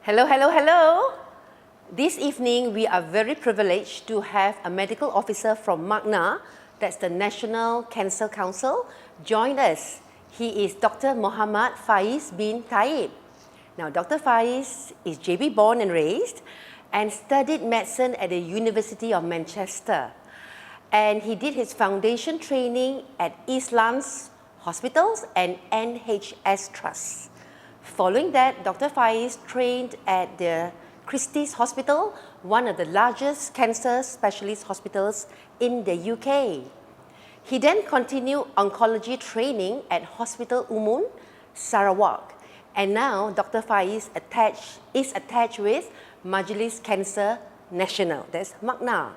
Hello, hello, hello. This evening, we are very privileged to have a medical officer from MAKNA, that's the National Cancer Council, join us. He is Dr. Muhammad Faiz bin Taib. Now, Dr. Faiz is JB born and raised and studied medicine at the University of Manchester. And he did his foundation training at East Lands Hospitals and NHS Trust. Following that, Dr. Faiz trained at the Christie's Hospital, one of the largest cancer specialist hospitals in the UK. He then continued oncology training at Hospital Umun, Sarawak. And now Dr. Faiz is attached with Majlis Cancer Nasional, that's MAKNA.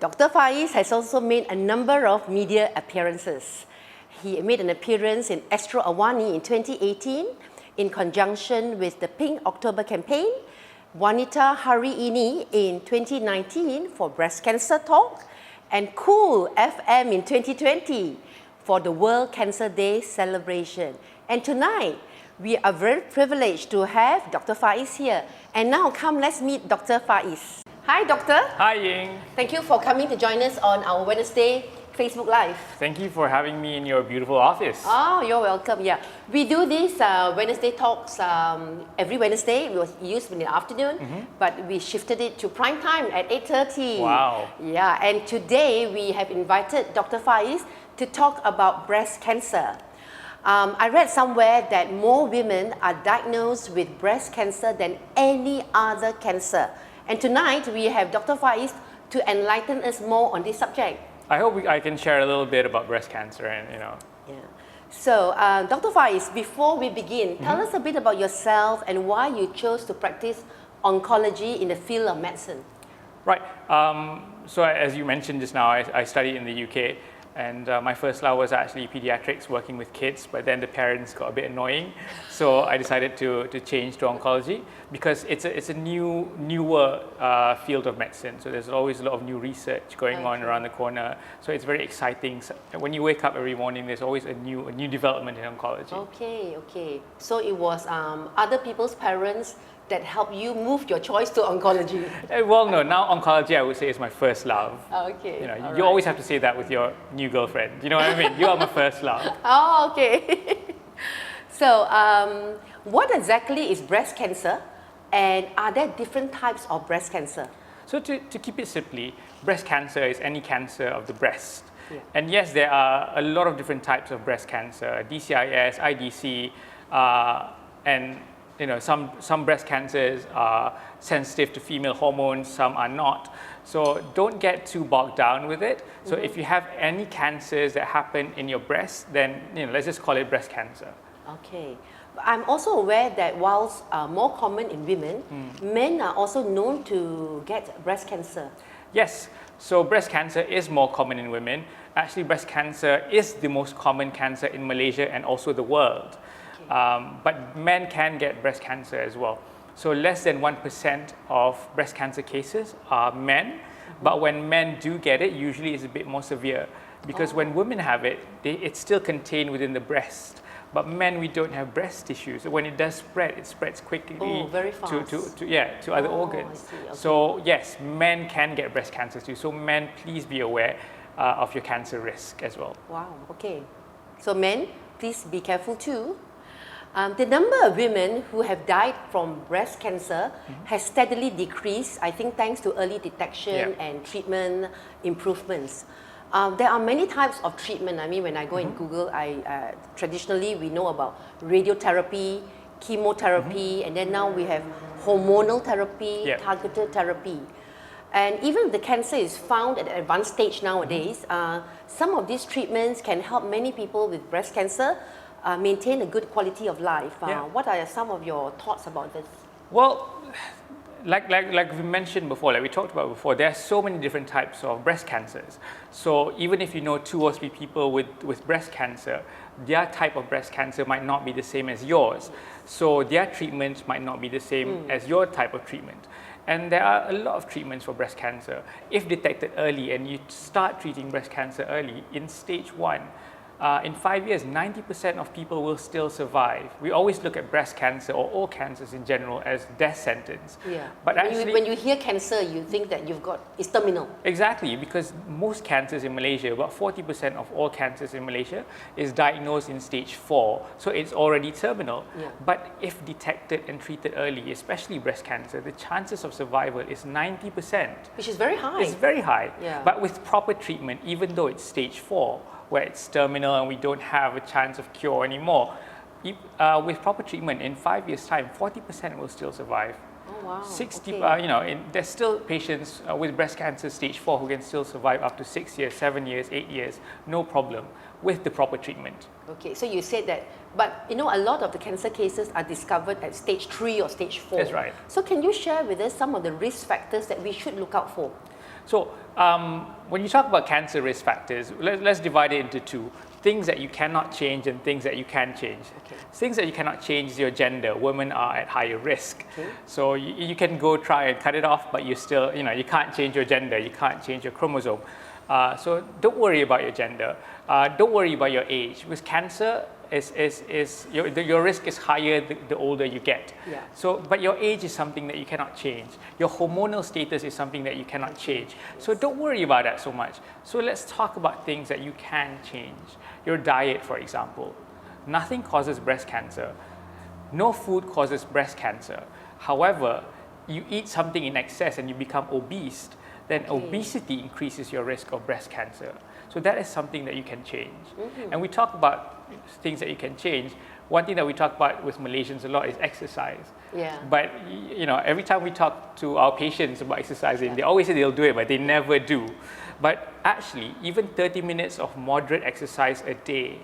Dr. Faiz has also made a number of media appearances. He made an appearance in Astro Awani in 2018 in conjunction with the Pink October campaign, Wanita Hari Ini in 2019 for Breast Cancer Talk, and Cool FM in 2020 for the World Cancer Day celebration. And tonight, we are very privileged to have Dr. Faiz here. And now come, let's meet Dr. Faiz. Hi, Doctor. Hi, Ying. Thank you for coming to join us on our Wednesday Facebook Live. Thank you for having me in your beautiful office. Oh, you're welcome. Yeah, we do these Wednesday talks every Wednesday. It was used in the afternoon, but we shifted it to prime time at 8:30. Wow. Yeah, and today we have invited Dr. Faiz to talk about breast cancer. I read somewhere that more women are diagnosed with breast cancer than any other cancer. And tonight we have Dr. Faiz to enlighten us more on this subject. I hope I can share a little bit about breast cancer and, Yeah. So, Dr. Faiz, before we begin, tell us a bit about yourself and why you chose to practice oncology in the field of medicine. Right. So as you mentioned just now, I studied in the UK, and my first love was actually pediatrics, working with kids, but then the parents got a bit annoying. So I decided to change to oncology because it's a newer field of medicine. So there's always a lot of new research going on around the corner. So it's very exciting. So when you wake up every morning, there's always a new development in oncology. Okay. So it was other people's parents that helped you move your choice to oncology? Well, no, now oncology I would say is my first love. Okay. You always have to say that with your new girlfriend. You know what I mean? You are my first love. Oh, okay. So, what exactly is breast cancer, and are there different types of breast cancer? So to keep it simply, breast cancer is any cancer of the breast. Yeah. And yes, there are a lot of different types of breast cancer, DCIS, IDC, and some breast cancers are sensitive to female hormones, some are not. So don't get too bogged down with it. So if you have any cancers that happen in your breast, then let's just call it breast cancer. Okay. I'm also aware that whilst more common in women, men are also known to get breast cancer. Yes. So breast cancer is more common in women. Actually, breast cancer is the most common cancer in Malaysia and also the world. But men can get breast cancer as well. So less than 1% of breast cancer cases are men, but when men do get it, usually it's a bit more severe because when women have it, it's still contained within the breast. But men, we don't have breast tissue. So when it does spread, it spreads quickly very fast. to other organs. I see. Okay. So yes, men can get breast cancer too. So men, please be aware of your cancer risk as well. Wow, okay. So men, please be careful too. The number of women who have died from breast cancer has steadily decreased, I think thanks to early detection and treatment improvements. There are many types of treatment. I mean, when I go in Google, traditionally we know about radiotherapy, chemotherapy, and then now we have hormonal therapy, targeted therapy. And even if the cancer is found at an advanced stage nowadays, some of these treatments can help many people with breast cancer maintain a good quality of life. What are some of your thoughts about this? Well, like we mentioned before, like we talked about before, there are so many different types of breast cancers. So even if you know 2 or 3 people with breast cancer, their type of breast cancer might not be the same as yours. So their treatment might not be the same as your type of treatment. And there are a lot of treatments for breast cancer. If detected early and you start treating breast cancer early in stage 1, in 5 years, 90% of people will still survive. We always look at breast cancer or all cancers in general as death sentence. Yeah. But When you hear cancer, you think that it's terminal. Exactly, because most cancers in Malaysia, about 40% of all cancers in Malaysia is diagnosed in stage 4, so it's already terminal. Yeah. But if detected and treated early, especially breast cancer, the chances of survival is 90%. Which is very high. It's very high. Yeah. But with proper treatment, even though it's stage 4, where it's terminal and we don't have a chance of cure anymore, with proper treatment, in 5 years' time, 40% will still survive. Oh, wow. 60, Okay. there's still patients with breast cancer stage 4 who can still survive up to 6 years, 7 years, 8 years, no problem, with the proper treatment. Okay, so you said that, but a lot of the cancer cases are discovered at stage 3 or stage 4. That's right. So can you share with us some of the risk factors that we should look out for? So when you talk about cancer risk factors, let's divide it into two. Things that you cannot change and things that you can change. Okay. Things that you cannot change is your gender. Women are at higher risk. Okay. So you can go try and cut it off, but you still, you can't change your gender. You can't change your chromosome. So don't worry about your gender. Don't worry about your age. Because cancer your risk is higher the older you get. Yeah. So, but your age is something that you cannot change. Your hormonal status is something that you cannot change. So don't worry about that so much. So let's talk about things that you can change. Your diet, for example. Nothing causes breast cancer. No food causes breast cancer. However, you eat something in excess and you become obese, then obesity increases your risk of breast cancer. So that is something that you can change. Mm-hmm. And we talk about things that you can change. One thing that we talk about with Malaysians a lot is exercise. Yeah. But every time we talk to our patients about exercising, they always say they'll do it, but they never do. But actually, even 30 minutes of moderate exercise a day,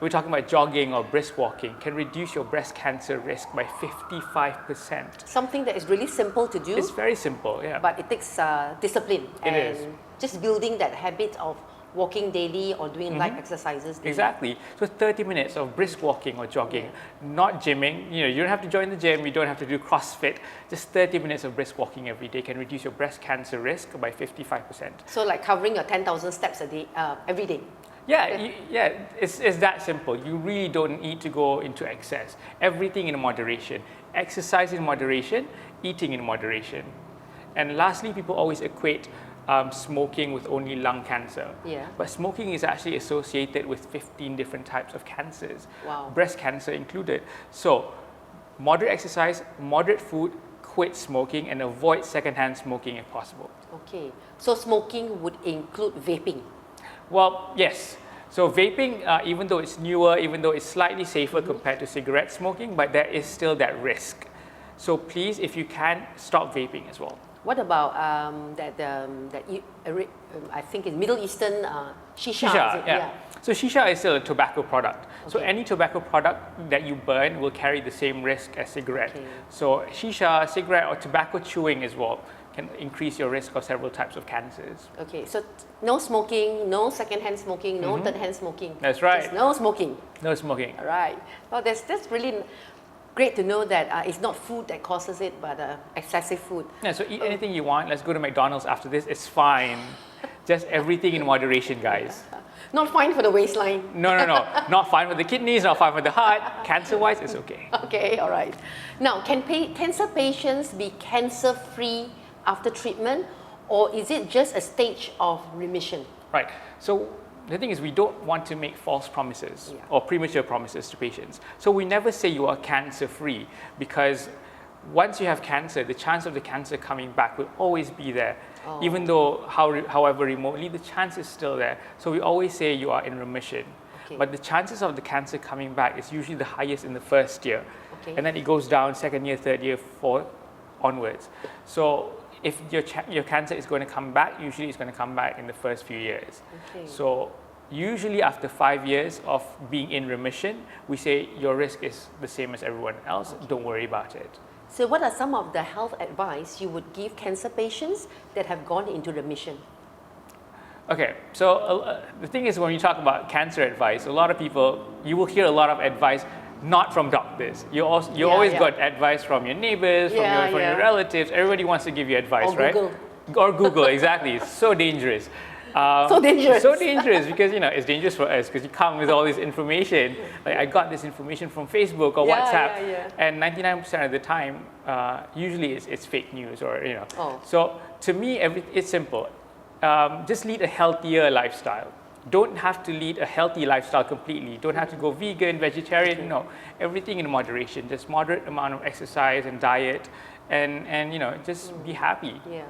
we're talking about jogging or brisk walking, can reduce your breast cancer risk by 55%. Something that is really simple to do. It's very simple, yeah. But it takes discipline. It is. Just building that habit of walking daily or doing light exercises daily. Exactly. So 30 minutes of brisk walking or jogging, not gymming. You don't have to join the gym, you don't have to do CrossFit. Just 30 minutes of brisk walking every day can reduce your breast cancer risk by 55%. So like covering your 10,000 steps a day, every day. Yeah, it's that simple. You really don't need to go into excess. Everything in moderation. Exercise in moderation, eating in moderation. And lastly, people always equate smoking with only lung cancer. Yeah. But smoking is actually associated with 15 different types of cancers. Wow. Breast cancer included. So moderate exercise, moderate food, quit smoking and avoid secondhand smoking if possible. Okay. So smoking would include vaping? Well, yes. So vaping, even though it's newer, even though it's slightly safer compared to cigarette smoking, but there is still that risk. So please, if you can, stop vaping as well. What about I think in Middle Eastern shisha? Is it? Yeah. So shisha is still a tobacco product. Okay. So any tobacco product that you burn will carry the same risk as cigarette. Okay. So shisha, cigarette or tobacco chewing as well can increase your risk of several types of cancers. Okay, so no smoking, no second-hand smoking, no third-hand smoking. That's right. Just no smoking. No smoking. All right. Well, that's really great to know that it's not food that causes it, but excessive food. Yeah, so eat anything you want. Let's go to McDonald's after this. It's fine. Just everything in moderation, guys. Not fine for the waistline. No. Not fine for the kidneys, not fine for the heart. Cancer-wise, it's okay. Okay, all right. Now, can cancer patients be cancer-free after treatment, or is it just a stage of remission? Right. So the thing is, we don't want to make false promises or premature promises to patients. So we never say you are cancer-free, because once you have cancer, the chance of the cancer coming back will always be there. Even though, however remotely, the chance is still there. So we always say you are in remission. Okay. But the chances of the cancer coming back is usually the highest in the first year. Okay. And then it goes down second year, third year, fourth, onwards. So if your cancer is going to come back, usually it's going to come back in the first few years. Okay. So usually after 5 years of being in remission, we say your risk is the same as everyone else. Okay. Don't worry about it. So what are some of the health advice you would give cancer patients that have gone into remission? Okay, so the thing is, when you talk about cancer advice, a lot of people, you will hear a lot of advice not from doctors. You always got advice from your neighbors, from your relatives. Everybody wants to give you advice, or right? Google. Or Google, exactly. It's so dangerous. So dangerous. So dangerous because, it's dangerous for us because you come with all this information. Like I got this information from Facebook or WhatsApp, and 99% of the time, usually it's fake news or, Oh. So to me, it's simple. Just lead a healthier lifestyle. Don't have to lead a healthy lifestyle completely. Don't have to go vegan, vegetarian. No, everything in moderation. Just moderate amount of exercise and diet, and just be happy. Yeah.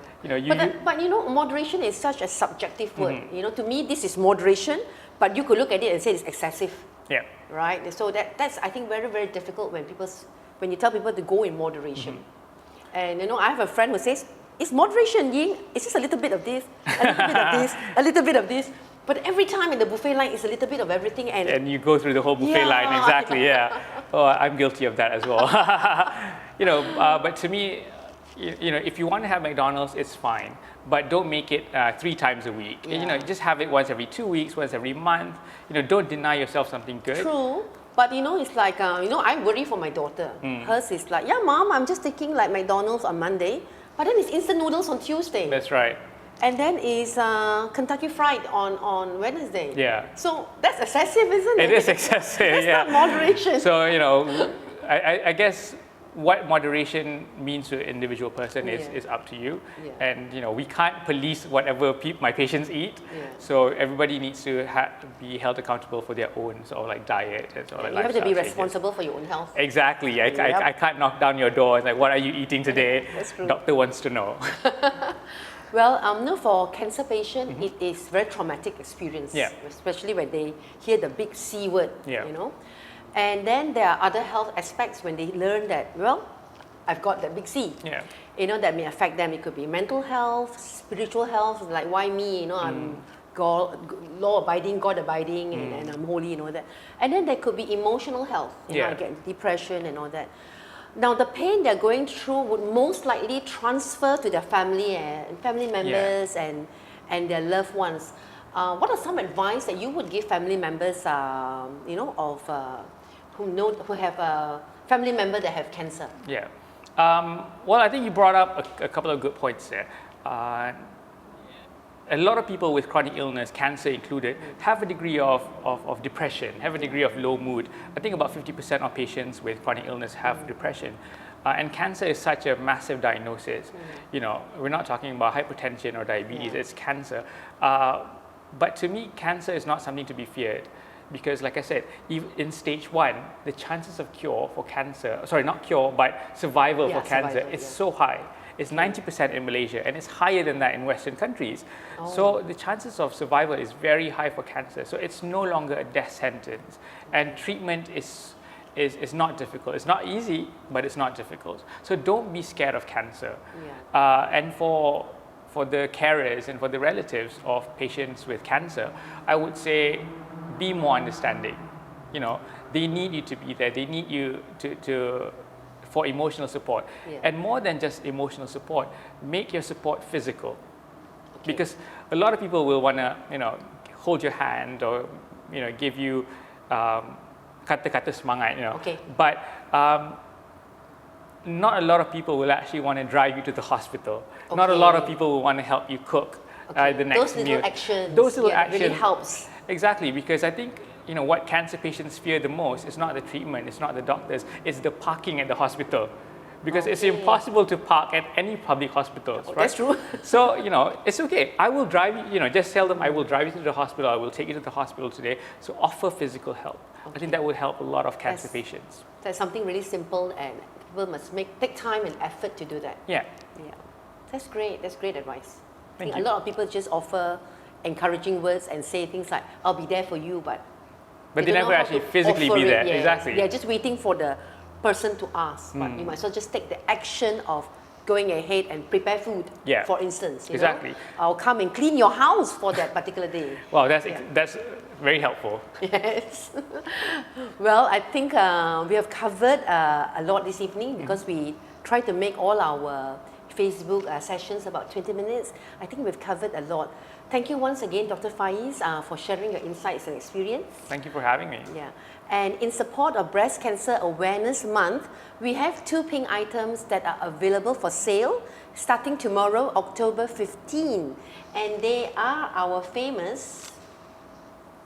But moderation is such a subjective word. To me, this is moderation, but you could look at it and say it's excessive. Yeah. Right. So that's I think very, very difficult when you tell people to go in moderation. And I have a friend who says, it's moderation, Ying. It's just a little bit of this, a little bit of this, a little bit of this. But every time in the buffet line, it's a little bit of everything. And you go through the whole buffet line, exactly, yeah. Oh, I'm guilty of that as well. But to me, if you want to have McDonald's, it's fine. But don't make it 3 times a week. Yeah. Just have it once every 2 weeks, once every month. Don't deny yourself something good. True. But it's like, I worry for my daughter. Hers is like, yeah, Mom, I'm just taking like McDonald's on Monday. But then it's instant noodles on Tuesday. That's right. And then is Kentucky Fried on Wednesday. Yeah. So that's excessive, isn't it? It is excessive, That's not moderation. So, I guess what moderation means to an individual person is up to you. Yeah. And, we can't police whatever my patients eat. Yeah. So everybody needs to be held accountable for their own sort of like diet and sort of like you have to be lifestyle responsible for your own health. Exactly. I can't knock down your door and like, what are you eating today? That's true. Doctor wants to know. Well, for cancer patient, it is very traumatic experience, especially when they hear the big C word, And then there are other health aspects when they learn that, well, I've got that big C. Yeah. That may affect them. It could be mental health, spiritual health, like why me, I'm law-abiding, God-abiding, and I'm holy, that. And then there could be emotional health, I get depression and all that. Now, the pain they're going through would most likely transfer to their family and family members and their loved ones. What are some advice that you would give family members, who have a family member that have cancer? Yeah. Well, I think you brought up a couple of good points there. A lot of people with chronic illness, cancer included, have a degree of depression, have a degree of low mood. I think about 50% of patients with chronic illness have depression. And cancer is such a massive diagnosis. We're not talking about hypertension or diabetes, it's cancer. But to me, cancer is not something to be feared. Because like I said, in stage 1, the chances of cure for cancer, not cure, but survival for cancer is so high. It's 90% in Malaysia, and it's higher than that in Western countries. So the chances of survival is very high for cancer. So it's no longer a death sentence. And treatment is not difficult. It's not easy, but it's not difficult. So don't be scared of cancer. And for the carers and for the relatives of patients with cancer, I would say be more understanding. They need you to be there. They need you for emotional support. And more than just emotional support, make your support physical. Because a lot of people will want to, hold your hand or, give you kata-kata semangat, But not a lot of people will actually want to drive you to the hospital. Not a lot of people will want to help you cook the next meal. Those little actions really helps. Exactly, because I think what cancer patients fear the most is not the treatment, it's not the doctors, it's the parking at the hospital. Because it's impossible to park at any public hospitals, right? That's true. So, it's okay. I will drive you, just tell them I will drive you to the hospital, I will take you to the hospital today. So offer physical help. I think that would help a lot of cancer patients. That's something really simple, and people must take time and effort to do that. Yeah. That's great. That's great advice. I think Thank you. a lot of people just offer encouraging words and say things like, I'll be there for you, but they never actually physically be there. Exactly. They're just waiting for the person to ask, but you might as well just take the action of going ahead and prepare food, for instance. Exactly. I'll come and clean your house for that particular day. Wow, that's very helpful. Yes. Well, I think we have covered a lot this evening because we try to make all our Facebook sessions about 20 minutes. I think we've covered a lot. Thank you once again, Dr. Faiz, for sharing your insights and experience. Thank you for having me. Yeah. And in support of Breast Cancer Awareness Month, we have 2 pink items that are available for sale starting tomorrow, October 15. And they are our famous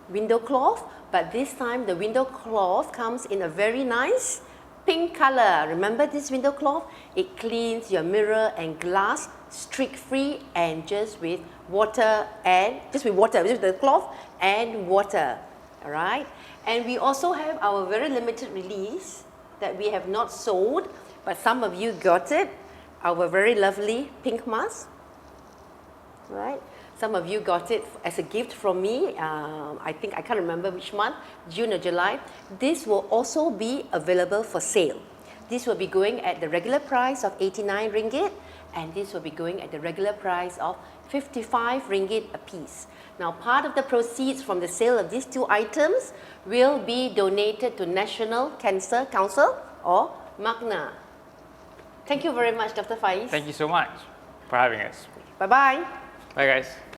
window cloth, but this time the window cloth comes in a very nice pink color. Remember this window cloth? It cleans your mirror and glass streak-free and just with water, with the cloth and water. All right? And we also have our very limited release that we have not sold, but some of you got it. Our very lovely pink mask. Right? Some of you got it as a gift from me. I can't remember which month, June or July. This will also be available for sale. This will be going at the regular price of 89 ringgit, and this will be going at the regular price of 55 ringgit a piece. Now, part of the proceeds from the sale of these 2 items will be donated to National Cancer Council or MAKNA. Thank you very much, Dr. Faiz. Thank you so much for having us. Bye-bye. Bye guys.